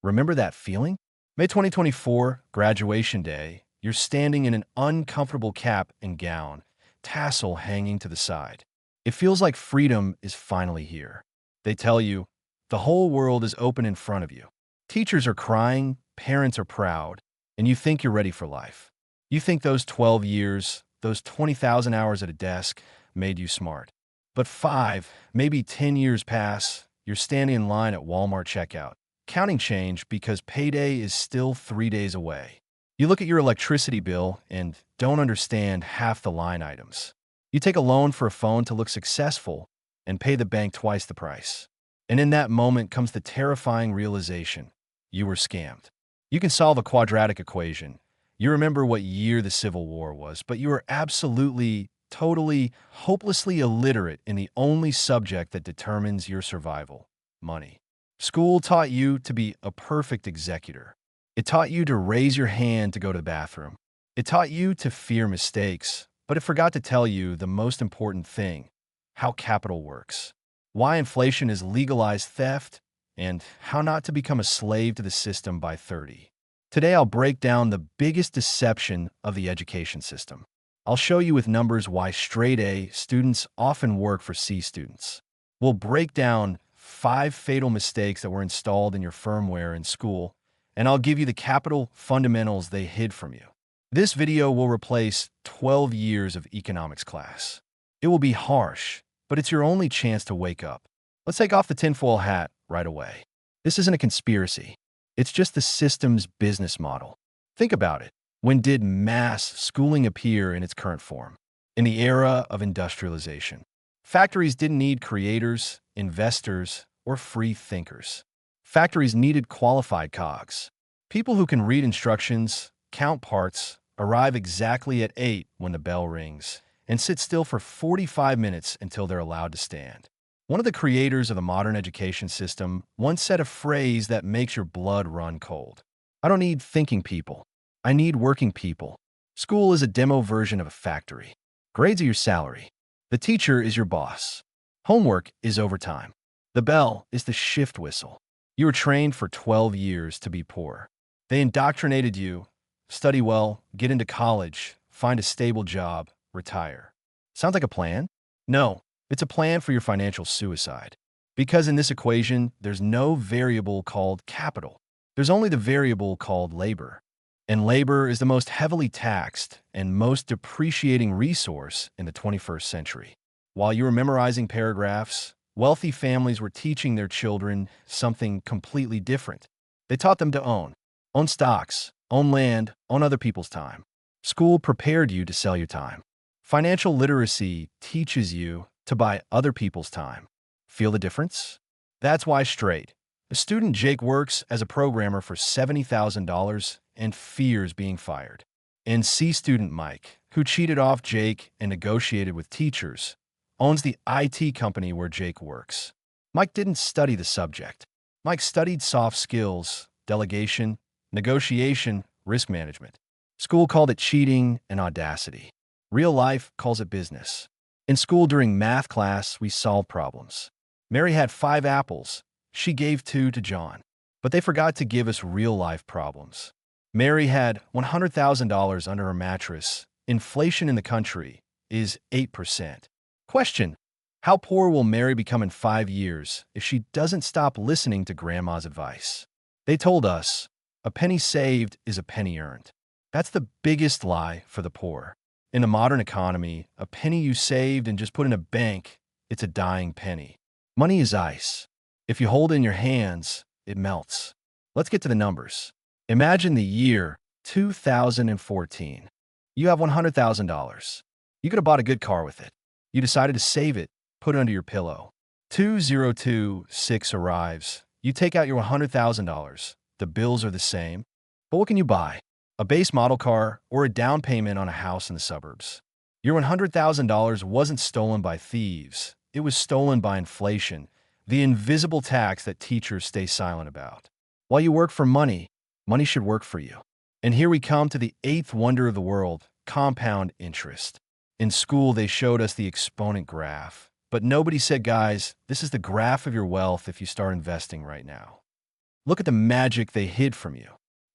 Remember that feeling? May 2024, graduation day. You're standing in an uncomfortable cap and gown, tassel hanging to the side. It feels like freedom is finally here. They tell you, the whole world is open in front of you. Teachers are crying, parents are proud, and you think you're ready for life. You think those 12 years, those 20,000 hours at a desk made you smart. But 5, maybe 10 years pass, you're standing in line at Walmart checkout, counting change because payday is still 3 days away. You look at your electricity bill and don't understand half the line items. You take a loan for a phone to look successful and pay the bank twice the price. And in that moment comes the terrifying realization: you were scammed. You can solve a quadratic equation. You remember what year the Civil War was, but you are absolutely, totally, hopelessly illiterate in the only subject that determines your survival: money. School taught you to be a perfect executor. It taught you to raise your hand to go to the bathroom. It taught you to fear mistakes, but it forgot to tell you the most important thing: how capital works, why inflation is legalized theft, and how not to become a slave to the system by 30. Today, I'll break down the biggest deception of the education system. I'll show you with numbers why straight A students often work for C students. We'll break down 5 fatal mistakes that were installed in your firmware in school, and I'll give you the capital fundamentals they hid from you. This video will replace 12 years of economics class. It will be harsh, but it's your only chance to wake up. Let's take off the tinfoil hat right away. This isn't a conspiracy. It's just the system's business model. Think about it. When did mass schooling appear in its current form? In the era of industrialization. Factories didn't need creators, investors, or free thinkers. Factories needed qualified cogs. People who can read instructions, count parts, arrive exactly at 8 when the bell rings, and sit still for 45 minutes until they're allowed to stand. One of the creators of the modern education system once said a phrase that makes your blood run cold: I don't need thinking people. I need working people. School is a demo version of a factory. Grades are your salary. The teacher is your boss. Homework is overtime. The bell is the shift whistle. You were trained for 12 years to be poor. They indoctrinated you: study well, get into college, find a stable job, retire. Sounds like a plan? No, it's a plan for your financial suicide. Because in this equation, there's no variable called capital. There's only the variable called labor. And labor is the most heavily taxed and most depreciating resource in the 21st century. While you were memorizing paragraphs, wealthy families were teaching their children something completely different. They taught them to own stocks, own land, own other people's time. School prepared you to sell your time. Financial literacy teaches you to buy other people's time. Feel the difference? That's why the student Jake works as a programmer for $70,000 and fears being fired. And C student Mike, who cheated off Jake and negotiated with teachers, owns the IT company where Jake works. Mike didn't study the subject. Mike studied soft skills, delegation, negotiation, risk management. School called it cheating and audacity. Real life calls it business. In school during math class, we solved problems. Mary had 5 apples. She gave 2 to John. But they forgot to give us real-life problems. Mary had $100,000 under her mattress. Inflation in the country is 8%. Question: how poor will Mary become in 5 years if she doesn't stop listening to grandma's advice? They told us, a penny saved is a penny earned. That's the biggest lie for the poor. In the modern economy, a penny you saved and just put in a bank, it's a dying penny. Money is ice. If you hold it in your hands, it melts. Let's get to the numbers. Imagine the year 2014. You have $100,000. You could have bought a good car with it. You decided to save it, put it under your pillow. 2026 arrives. You take out your $100,000. The bills are the same. But what can you buy? A base model car or a down payment on a house in the suburbs. Your $100,000 wasn't stolen by thieves. It was stolen by inflation, the invisible tax that teachers stay silent about. While you work for money, money should work for you. And here we come to the 8th wonder of the world: compound interest. In school, they showed us the exponent graph. But nobody said, guys, this is the graph of your wealth if you start investing right now. Look at the magic they hid from you.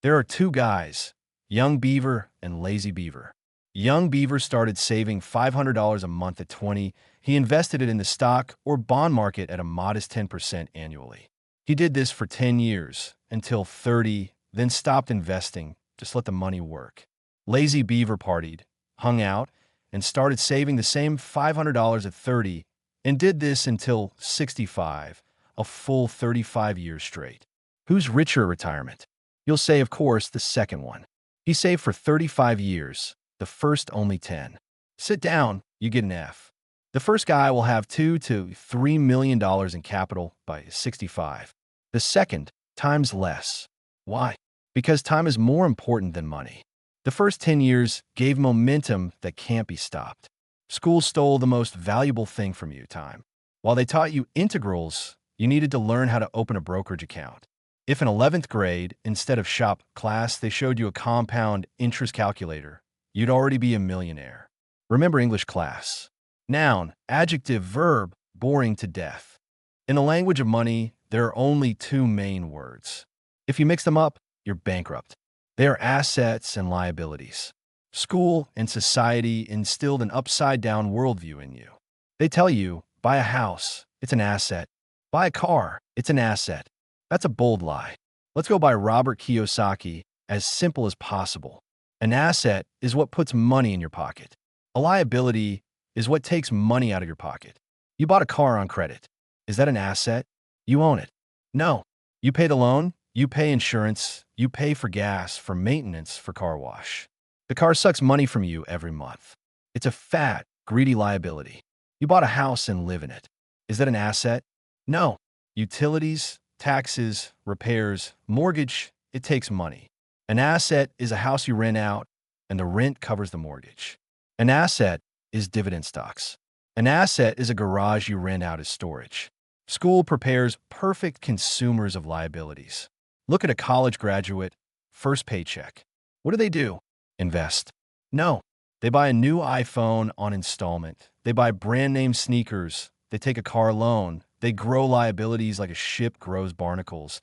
There are two guys, Young Beaver and Lazy Beaver. Young Beaver started saving $500 a month at 20. He invested it in the stock or bond market at a modest 10% annually. He did this for 10 years, until 30, then stopped investing, just let the money work. Lazy Beaver partied, hung out, and started saving the same $500 at 30, and did this until 65, a full 35 years straight. Who's richer at retirement? You'll say, of course, the second one. He saved for 35 years, the first only 10. Sit down, you get an F. The first guy will have $2 to $3 million in capital by 65. The second, time's less. Why? Because time is more important than money. The first 10 years gave momentum that can't be stopped. School stole the most valuable thing from you, time. While they taught you integrals, you needed to learn how to open a brokerage account. If in 11th grade, instead of shop class, they showed you a compound interest calculator, you'd already be a millionaire. Remember English class. Noun, adjective, verb, boring to death. In the language of money, there are only two main words. If you mix them up, you're bankrupt. They are assets and liabilities. School and society instilled an upside-down worldview in you. They tell you, buy a house, it's an asset. Buy a car, it's an asset. That's a bold lie. Let's go by Robert Kiyosaki, as simple as possible. An asset is what puts money in your pocket. A liability is what takes money out of your pocket. You bought a car on credit. Is that an asset? You own it. No. You pay the loan, you pay insurance, you pay for gas, for maintenance, for car wash. The car sucks money from you every month. It's a fat, greedy liability. You bought a house and live in it. Is that an asset? No. Utilities, taxes, repairs, mortgage, it takes money. An asset is a house you rent out, and the rent covers the mortgage. An asset is dividend stocks. An asset is a garage you rent out as storage. School prepares perfect consumers of liabilities. Look at a college graduate, first paycheck. What do? Invest. No. They buy a new iPhone on installment. They buy brand name sneakers. They take a car loan. They grow liabilities like a ship grows barnacles.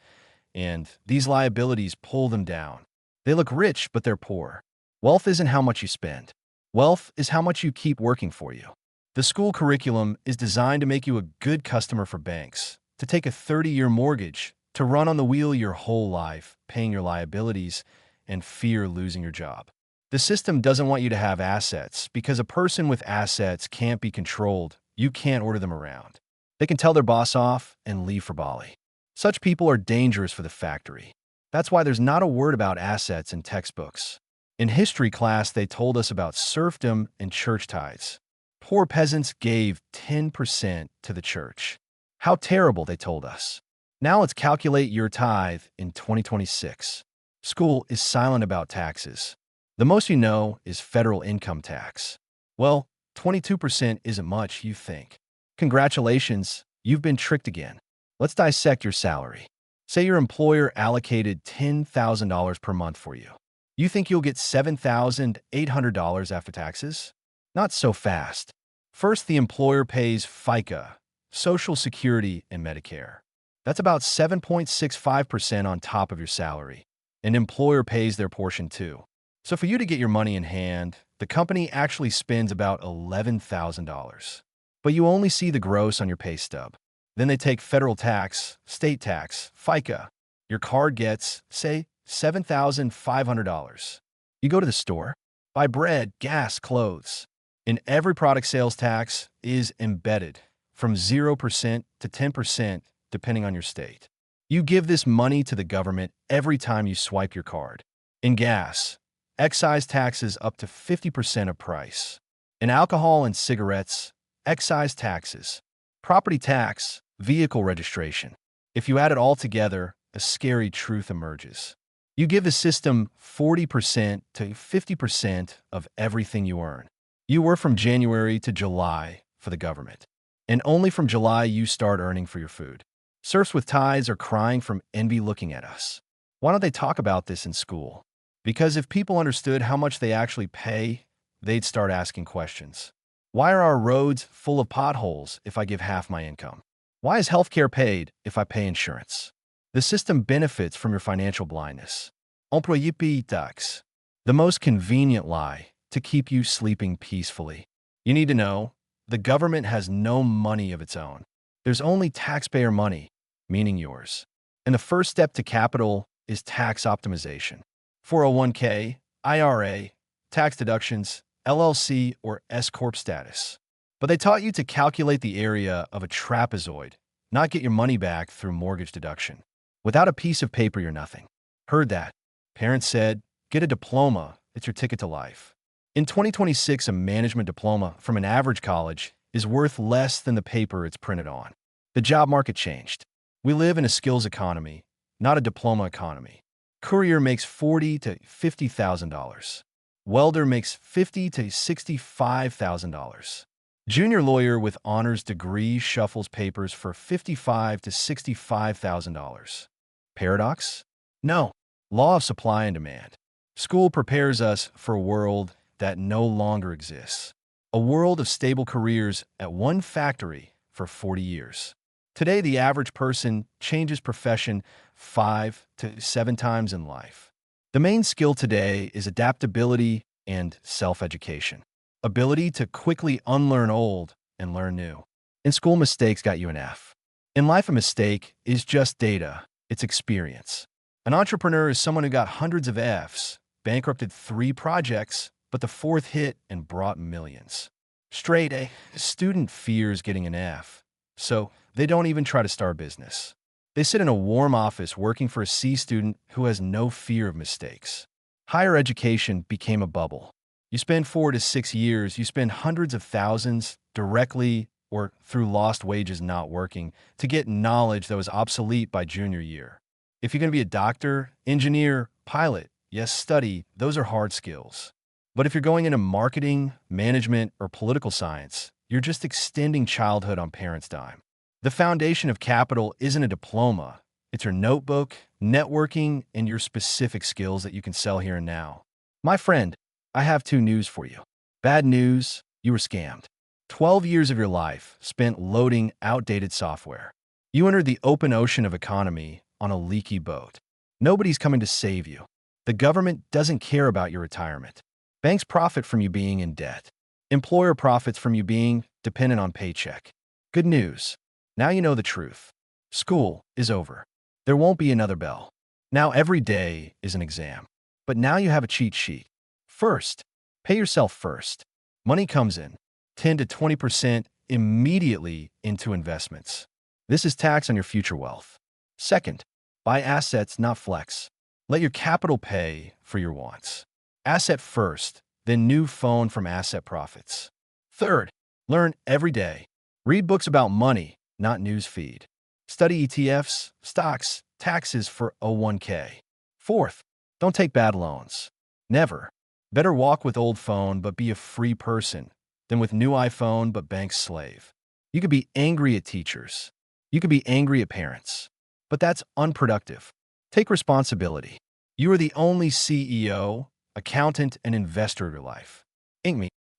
And these liabilities pull them down. They look rich, but they're poor. Wealth isn't how much you spend. Wealth is how much you keep working for you. The school curriculum is designed to make you a good customer for banks, to take a 30-year mortgage, to run on the wheel your whole life, paying your liabilities, and fear losing your job. The system doesn't want you to have assets because a person with assets can't be controlled. You can't order them around. They can tell their boss off and leave for Bali. Such people are dangerous for the factory. That's why there's not a word about assets in textbooks. In history class, they told us about serfdom and church tithes. Poor peasants gave 10% to the church. How terrible, they told us. Now let's calculate your tithe in 2026. School is silent about taxes. The most you know is federal income tax. Well, 22% isn't much, you think. Congratulations, you've been tricked again. Let's dissect your salary. Say your employer allocated $10,000 per month for you. You think you'll get $7,800 after taxes? Not so fast. First, the employer pays FICA, Social Security, and Medicare. That's about 7.65% on top of your salary. An employer pays their portion too. So for you to get your money in hand, the company actually spends about $11,000. But you only see the gross on your pay stub. Then they take federal tax, state tax, FICA. Your card gets, say, $7,500. You go to the store, buy bread, gas, clothes. In every product, sales tax is embedded from 0% to 10% depending on your state. You give this money to the government every time you swipe your card. In gas, excise taxes up to 50% of price. In alcohol and cigarettes, excise taxes. Property tax, vehicle registration. If you add it all together, a scary truth emerges. You give the system 40% to 50% of everything you earn. You work from January to July for the government. And only from July you start earning for your food. Serfs with ties are crying from envy looking at us. Why don't they talk about this in school? Because if people understood how much they actually pay, they'd start asking questions. Why are our roads full of potholes if I give half my income? Why is healthcare paid if I pay insurance? The system benefits from your financial blindness. Employé tax. The most convenient lie to keep you sleeping peacefully. You need to know, the government has no money of its own. There's only taxpayer money, meaning yours. And the first step to capital is tax optimization. 401k, IRA, tax deductions, LLC or S-Corp status. But they taught you to calculate the area of a trapezoid, not get your money back through mortgage deduction. Without a piece of paper, you're nothing. Heard that? Parents said, get a diploma, it's your ticket to life. In 2026, a management diploma from an average college is worth less than the paper it's printed on. The job market changed. We live in a skills economy, not a diploma economy. Courier makes $40,000 to $50,000. Welder makes $50,000 to $65,000. Junior lawyer with honors degree shuffles papers for $55,000 to $65,000. Paradox? No. Law of supply and demand. School prepares us for a world that no longer exists. A world of stable careers at one factory for 40 years. Today, the average person changes profession 5 to 7 times in life. The main skill today is adaptability and self-education. Ability to quickly unlearn old and learn new. In school, mistakes got you an F. In life, a mistake is just data. It's experience. An entrepreneur is someone who got hundreds of Fs, bankrupted 3 projects, but the 4th hit and brought millions. Straight A. A student fears getting an F, so they don't even try to start a business. They sit in a warm office working for a C student who has no fear of mistakes. Higher education became a bubble. You spend 4 to 6 years, you spend hundreds of thousands directly or through lost wages not working to get knowledge that was obsolete by junior year. If you're going to be a doctor, engineer, pilot, yes, study, those are hard skills. But if you're going into marketing, management, or political science, you're just extending childhood on parents' dime. The foundation of capital isn't a diploma. It's your notebook, networking, and your specific skills that you can sell here and now. My friend, I have 2 news for you. Bad news, you were scammed. 12 years of your life spent loading outdated software. You entered the open ocean of economy on a leaky boat. Nobody's coming to save you. The government doesn't care about your retirement. Banks profit from you being in debt. Employer profits from you being dependent on paycheck. Good news. Now you know the truth. School is over. There won't be another bell. Now every day is an exam. But now you have a cheat sheet. First, pay yourself first. Money comes in, 10 to 20% immediately into investments. This is tax on your future wealth. Second, buy assets, not flex. Let your capital pay for your wants. Asset first, then new phone from asset profits. Third, learn every day. Read books about money, not news feed. Study ETFs, stocks, taxes for 401k. Fourth, don't take bad loans. Never. Better walk with old phone but be a free person than with new iPhone but bank's slave. You could be angry at teachers. You could be angry at parents. But that's unproductive. Take responsibility. You are the only CEO, accountant, and investor of your life.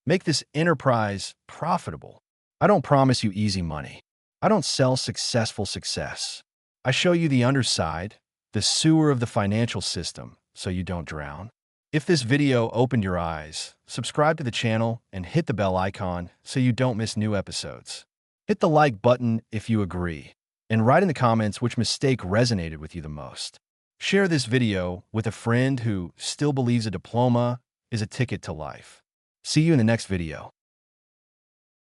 Make this enterprise profitable. I don't promise you easy money. I don't sell successful success. I show you the underside, the sewer of the financial system, so you don't drown. If this video opened your eyes, subscribe to the channel and hit the bell icon so you don't miss new episodes. Hit the like button if you agree, and write in the comments which mistake resonated with you the most. Share this video with a friend who still believes a diploma is a ticket to life. See you in the next video.